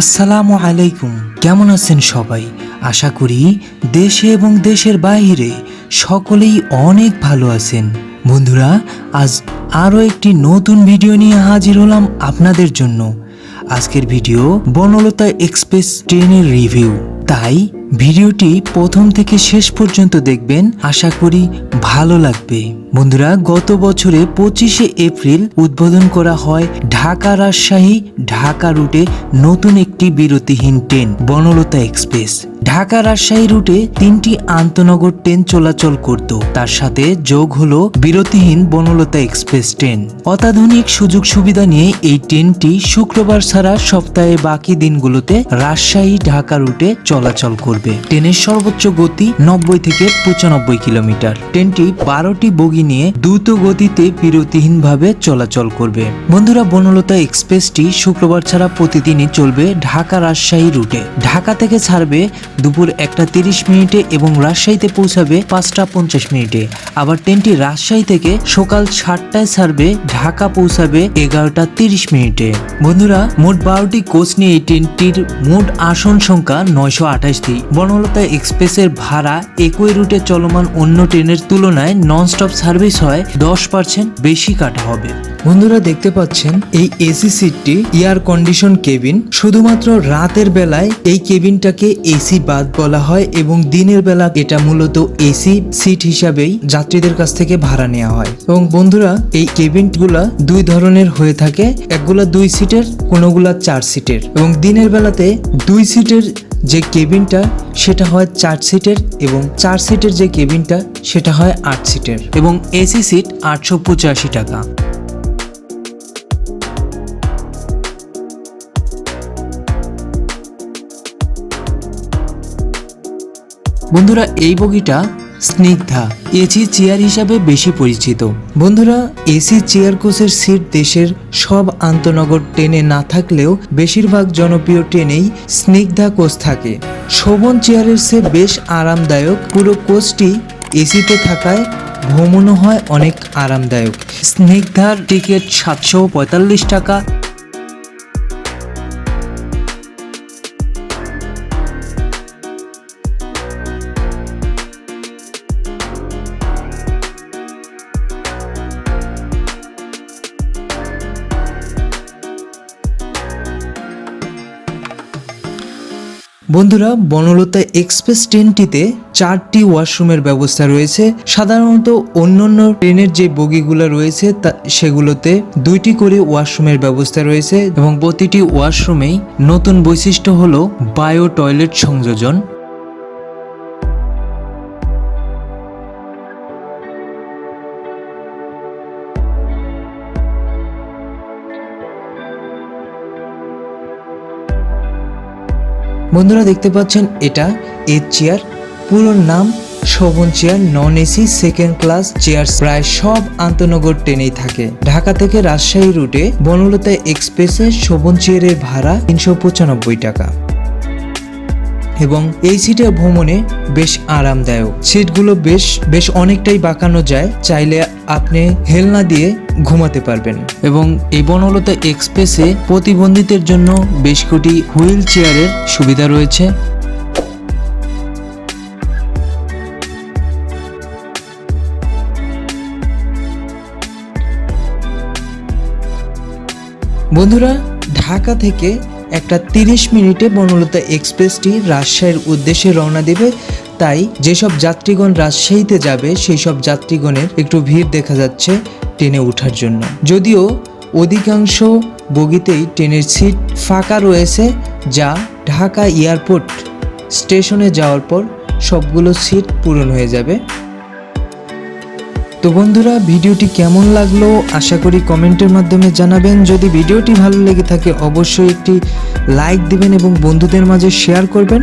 আসসালামু আলাইকুম। কেমন আছেন সবাই? আশা করি দেশে এবং দেশের বাইরে সকলেই অনেক ভালো আছেন। বন্ধুরা, আজ আরও একটি নতুন ভিডিও নিয়ে হাজির হলাম আপনাদের জন্য। আজকের ভিডিও বনলতা এক্সপ্রেস ট্রেনের রিভিউ, তাই ভিডিওটি প্রথম থেকে শেষ পর্যন্ত দেখবেন, আশা করি ভালো লাগবে। বন্ধুরা, গত বছরে 25শে এপ্রিল উদ্বোধন করা হয় ঢাকা রাজশাহী ঢাকা রুটে নতুন একটি বিরতিহীন ট্রেন বনলতা এক্সপ্রেস। ঢাকা রাজশাহী রুটে 3টি আন্তনগর ট্রেন চলাচল করত, তার সাথে যোগ হলো বিরতিহীন বনলতা এক্সপ্রেস ট্রেন। অত্যাধুনিক সুযোগ সুবিধা নিয়ে এই ট্রেনটি শুক্রবার ছাড়া সপ্তাহে বাকি দিনগুলোতে রাজশাহী ঢাকা রুটে চলাচল করবে। ট্রেনের সর্বোচ্চ গতি 90 থেকে 95 কিলোমিটার। ট্রেনটি 12টি বগি নিয়ে দ্রুত গতিতে বিরতিহীনভাবে চলাচল করবে। বন্ধুরা, বনলতা এক্সপ্রেসটি শুক্রবার ছাড়া প্রতিদিনই চলবে ঢাকা রাজশাহী রুটে। ঢাকা থেকে ছাড়বে দুপুর 1:30 মিনিটে এবং রাজশাহীতে পৌঁছাবে 5:50 মিনিটে। আবার ট্রেনটি রাজশাহী থেকে সকাল 7টায় ছাড়বে, ঢাকা পৌঁছাবে 11:30 মিনিটে। বন্ধুরা, মোট 12টি কোচ নিয়ে এই ট্রেনটির মোট আসন সংখ্যা 928টি। বনলতা এক্সপ্রেসের ভাড়া একই রুটে চলমান অন্য ট্রেনের তুলনায় ননস্টপ সার্ভিস হয় 10% বেশি কাটা হবে। বন্ধুরা, দেখতে পাচ্ছেন এই এসি সিটটি এয়ার কন্ডিশন কেবিন। শুধুমাত্র রাতের বেলায় এই কেবিনটাকে এসি বাথ বলা হয় এবং দিনের বেলা এটা মূলত এসি সিট হিসাবেই যাত্রীদের কাছ থেকে ভাড়া নেওয়া হয়। এবং বন্ধুরা, এই কেবিনগুলা দুই ধরনের হয়ে থাকে, একগুলা 2 সিটের, কোনোগুলা 4 সিটের। এবং দিনের বেলাতে 2 সিটের যে কেবিনটা সেটা হয় 4 সিটের এবং 4 সিটের যে কেবিনটা সেটা হয় 8 সিটের এবং এসি সিট 885 টাকা। বন্ধুরা, এই বগিটা স্নিগ্ধা এসি চেয়ার হিসাবে বেশি পরিচিত। বন্ধুরা, এসি চেয়ার কোচের সিট দেশের সব আন্তনগর ট্রেনে না থাকলেও বেশিরভাগ জনপ্রিয় ট্রেনেই স্নিগ্ধা কোচ থাকে। শোভন চেয়ারের চেয়ে বেশ আরামদায়ক। পুরো কোচটি এসিতে থাকায় ভ্রমণও হয় অনেক আরামদায়ক। স্নিগ্ধার টিকিট 745 টাকা। বন্ধুরা, বনলতা এক্সপ্রেস ট্রেনটিতে 4টি ওয়াশরুমের ব্যবস্থা রয়েছে। সাধারণত অন্যান্য ট্রেনের যে বগিগুলো রয়েছে সেগুলোতে 2টি করে ওয়াশরুমের ব্যবস্থা রয়েছে এবং প্রতিটি ওয়াশরুমেই নতুন বৈশিষ্ট্য হলো বায়ো টয়লেট সংযোজন। বন্ধুরা, দেখতে পাচ্ছেন এটা এর চেয়ার। পুরো নাম শোভন chair, non AC second class chair. প্রায় সব আন্তনগর ট্রেনেই থাকে। ঢাকা থেকে রাজশাহী রুটে বনলতা এক্সপ্রেসের শোভন চেয়ারের ভাড়া 395 টাকা এবং এই সিটে ভ্রমণে বেশ আরামদায়ক। সিটগুলো বেশ অনেকটাই বাঁকানো যায়, চাইলে আপনি হেলনা দিয়ে ঘুমাতে পারবেন। এবং এই বনলতা এক্সপ্রেসে প্রতিবন্ধীদের জন্য বেশ কটি হুইল চেয়ারের সুবিধা রয়েছে। বন্ধুরা, ঢাকা থেকে 1:30 মিনিটে বনলতা এক্সপ্রেসটি রাজশাহীর উদ্দেশ্যে রওনা দেবে। তাই যেসব যাত্রীগণ রাজশাহীতে যাবে সেই সব যাত্রীগণের একটু ভিড় দেখা যাচ্ছে ট্রেনে ওঠার জন্য। যদিও অধিকাংশ বগিতেই ট্রেনের সিট ফাঁকা রয়েছে, যা ঢাকা এয়ারপোর্ট স্টেশনে যাওয়ার পর সবগুলো সিট পূরণ হয়ে যাবে। তো বন্ধুরা, ভিডিওটি কেমন লাগলো আশা করি কমেন্টের মাধ্যমে জানাবেন। যদি ভিডিওটি ভালো লেগে থাকে অবশ্যই একটি লাইক দিবেন এবং বন্ধুদের মাঝে শেয়ার করবেন।